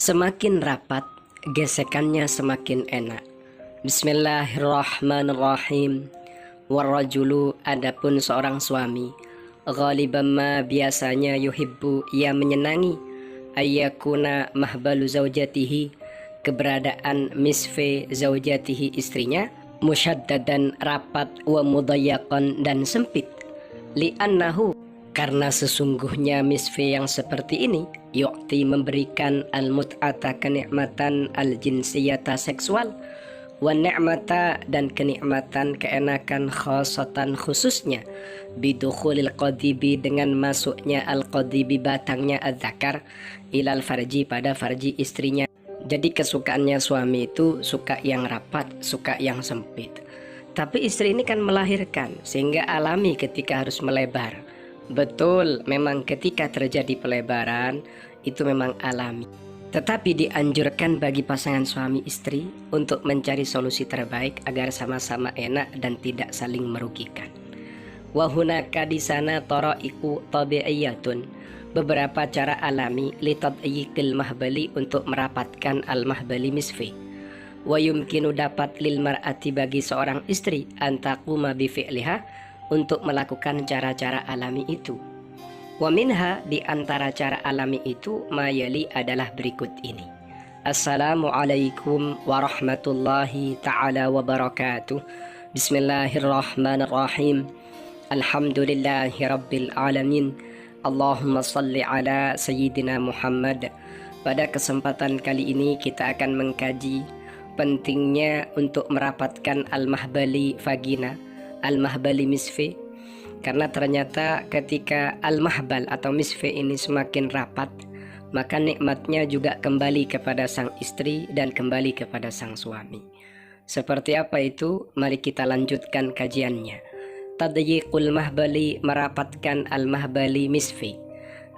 Semakin rapat, gesekannya semakin enak. Bismillahirrahmanirrahim. Warrajulu, adapun seorang suami, ghaliban ma, biasanya, yuhibbu, ia menyenangi, ayyakuna mahbalu zaujatihi, keberadaan misfe zaujatihi, istrinya, musyaddadan, rapat, wa mudayyakan, dan sempit, li'annahu, karena sesungguhnya misfi yang seperti ini yu'ti, memberikan, al-mut'ata, kenikmatan, al-jinsiyata, seksual, wa ni'mata, dan kenikmatan, keenakan, khasatan, khususnya, bidukhulil qadibi, dengan masuknya al-qadibi, batangnya al-zakar, ilal farji, pada farji istrinya. Jadi kesukaannya suami itu suka yang rapat, suka yang sempit. Tapi istri ini kan melahirkan, sehingga alami ketika harus melebar. Betul, memang ketika terjadi pelebaran itu memang alami. Tetapi dianjurkan bagi pasangan suami istri untuk mencari solusi terbaik agar sama-sama enak dan tidak saling merugikan. Wa hunaka, di sana, taraiqu tabi'iyatun, beberapa cara alami, li tadyiqil mahbali, untuk merapatkan al-mahbali misfi. Wa yumkinu, dapat, lil mar'ati, bagi seorang istri, antaquma bi fi'liha, untuk melakukan cara-cara alami itu. Wa minha, di antara cara alami itu, mayali, adalah berikut ini. Assalamualaikum warahmatullahi ta'ala wabarakatuh. Bismillahirrahmanirrahim. Alhamdulillahi rabbil alamin. Allahumma salli ala sayyidina Muhammad. Pada kesempatan kali ini kita akan mengkaji pentingnya untuk merapatkan al-mahbali vagina, al-mahbali misfi, karena ternyata ketika al-mahbal atau misfi ini semakin rapat, maka nikmatnya juga kembali kepada sang istri dan kembali kepada sang suami. Seperti apa itu? Mari kita lanjutkan kajiannya. Tadyiqul mahbali, merapatkan al-mahbali misfi.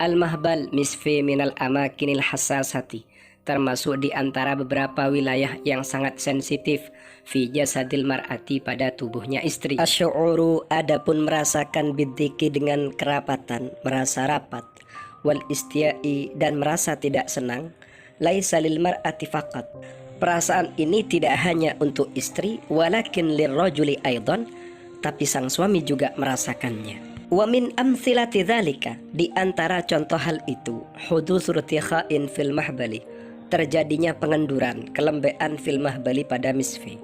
Al-mahbal misfi minal amakinil hassasati, termasuk di antara beberapa wilayah yang sangat sensitif, fi jasadil mar'ati, pada tubuhnya istri. Asy'uru, adapun merasakan, bidziki, dengan kerapatan, merasa rapat, wal istiai, dan merasa tidak senang, laisa lil mar'ati faqat, perasaan ini tidak hanya untuk istri, walakin lirrajuli aidan, tapi sang suami juga merasakannya. Wa min amthilati dzalika, di antara contoh hal itu, hudutsul irtikha'in fil mahbali, terjadinya pengenduran, kelembean fil mahbali, pada misfi.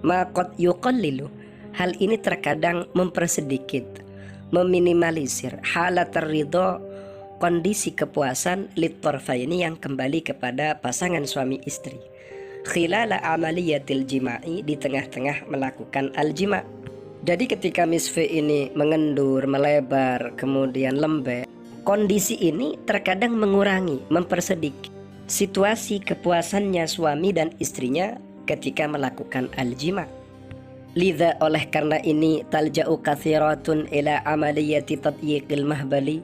Maqad yuqallilu, hal ini terkadang mempersedikit, meminimalisir, halat ridho, kondisi kepuasan, litorfaini, yang kembali kepada pasangan suami istri, khilala amaliyatil jima'i, di tengah-tengah melakukan al-jima'. Jadi ketika misfi ini mengendur, melebar, kemudian lembek, kondisi ini terkadang mengurangi, mempersedikit situasi kepuasannya suami dan istrinya ketika melakukan al-jima'. Lidha, oleh karena ini, talja'u kathiratun ila amaliyati tadyiqil mahbali,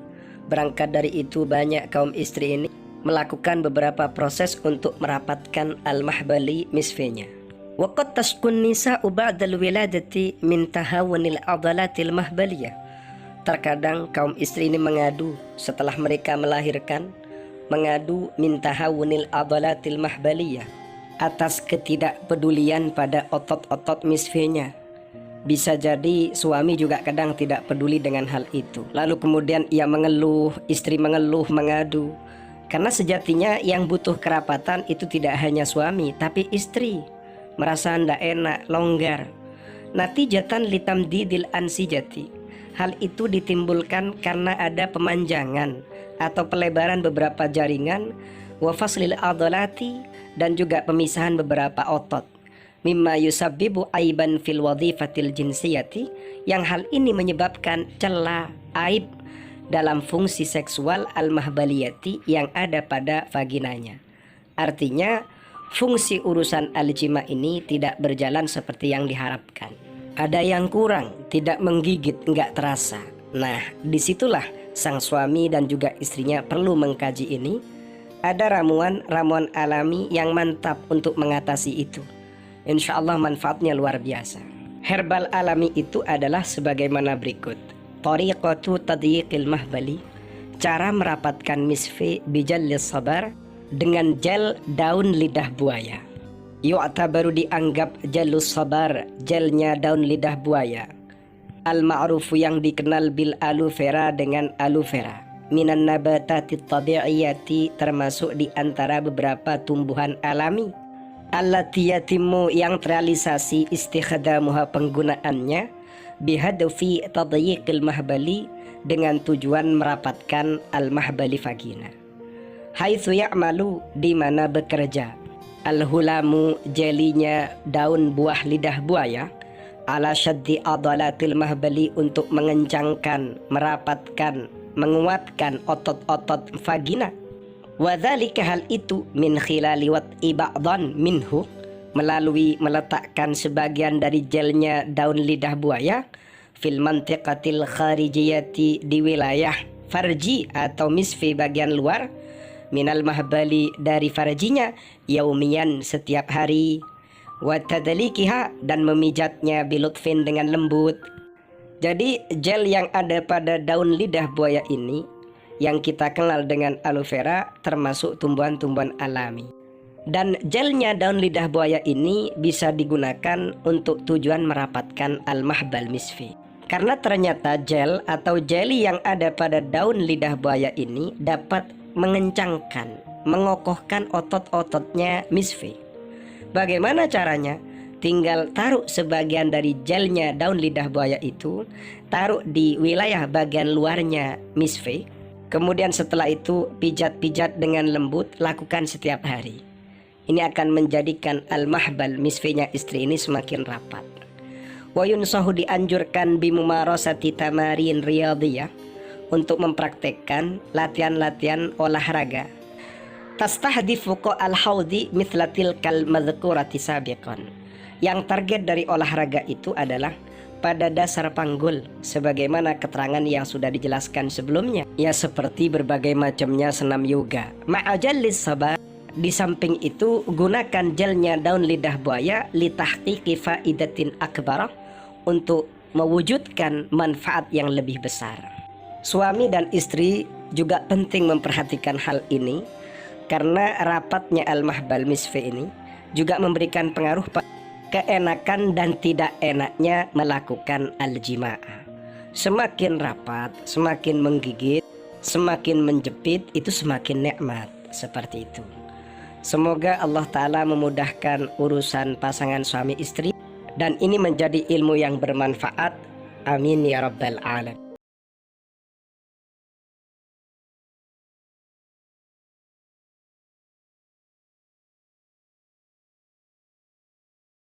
berangkat dari itu banyak kaum istri ini melakukan beberapa proses untuk merapatkan al-mahbali misfinya. Wa qad taskun nisa'u ba'dal wiladati min tahawunil adalatil mahbaliyah, terkadang kaum istri ini mengadu setelah mereka melahirkan, mengadu min tahawunil adalatil mahbaliyah, atas ketidakpedulian pada otot-otot misfinya. Bisa jadi suami juga kadang tidak peduli dengan hal itu, lalu kemudian ia mengeluh, istri mengeluh, mengadu. Karena sejatinya yang butuh kerapatan itu tidak hanya suami, tapi istri merasa tidak enak, longgar. Natijatan litamdidil ansijati, hal itu ditimbulkan karena ada pemanjangan atau pelebaran beberapa jaringan, wa faslil adolati, dan juga pemisahan beberapa otot, mimma yusabbibu aiban fil wadhifatil jinsiyati, yang hal ini menyebabkan celah, aib dalam fungsi seksual al-mahbaliyati yang ada pada vaginanya. Artinya fungsi urusan al-jima ini tidak berjalan seperti yang diharapkan. Ada yang kurang, tidak menggigit, enggak terasa. Nah, disitulah sang suami dan juga istrinya perlu mengkaji ini. Ada ramuan-ramuan alami yang mantap untuk mengatasi itu. Insya Allah manfaatnya luar biasa. Herbal alami itu adalah sebagaimana berikut. Tariqatu tadyiqil mahbali, cara merapatkan misfi bijallis sabar, dengan gel daun lidah buaya. Yu'tabaru dianggap jalus sabar, gelnya daun lidah buaya. Al-ma'rufu yang dikenal bil aloe vera dengan aloe vera. Minan nabatati tabi'iyati termasuk di antara beberapa tumbuhan alami. Allati yatimmu yang terrealisasi istikhdamuha penggunaannya bihadafi tadyiqil mahbali dengan tujuan merapatkan al-mahbali vagina. Haitsu ya'malu di mana bekerja al-hulamu jelinya daun buah lidah buaya ala syaddi adalatil mahbali untuk mengencangkan, merapatkan, menguatkan otot-otot vagina. Wadzalika hal itu min khilali wat'i ba'dhan minhu melalui meletakkan sebagian dari gelnya daun lidah buaya fil mantiqatil kharijiyati di wilayah farji atau misfi bagian luar minal mahbali dari farjinya yaumiyan setiap hari wa tadlikiha dan memijatnya bilutfin dengan lembut. Jadi gel yang ada pada daun lidah buaya ini yang kita kenal dengan aloe vera termasuk tumbuhan-tumbuhan alami. Dan gelnya daun lidah buaya ini bisa digunakan untuk tujuan merapatkan al-mahbal misfi. Karena ternyata gel atau jelly yang ada pada daun lidah buaya ini dapat mengencangkan, mengokohkan otot-ototnya misfi. Bagaimana caranya? Tinggal taruh sebagian dari gelnya daun lidah buaya itu, taruh di wilayah bagian luarnya misfi. Kemudian setelah itu pijat-pijat dengan lembut, lakukan setiap hari. Ini akan menjadikan al-mahbal misfinya istri ini semakin rapat. Wa yunsahu dianjurkan bimumarasati tamarin riyadhiyah untuk mempraktekkan latihan-latihan olahraga. Tastahdifu al-haudi mithlatil kal madhkurati sabiqan. Yang target dari olahraga itu adalah pada dasar panggul sebagaimana keterangan yang sudah dijelaskan sebelumnya, ya seperti berbagai macamnya senam yoga. Ma'ajallis sabar, di samping itu gunakan gelnya daun lidah buaya litahqiqi faidatin akbar untuk mewujudkan manfaat yang lebih besar. Suami dan istri juga penting memperhatikan hal ini karena rapatnya al-mahbal misfi ini juga memberikan pengaruh pada keenakan dan tidak enaknya melakukan al-jima'ah. Semakin rapat, semakin menggigit, semakin menjepit, itu semakin nikmat. Seperti itu. Semoga Allah Ta'ala memudahkan urusan pasangan suami istri dan ini menjadi ilmu yang bermanfaat. Amin ya rabbal alamin.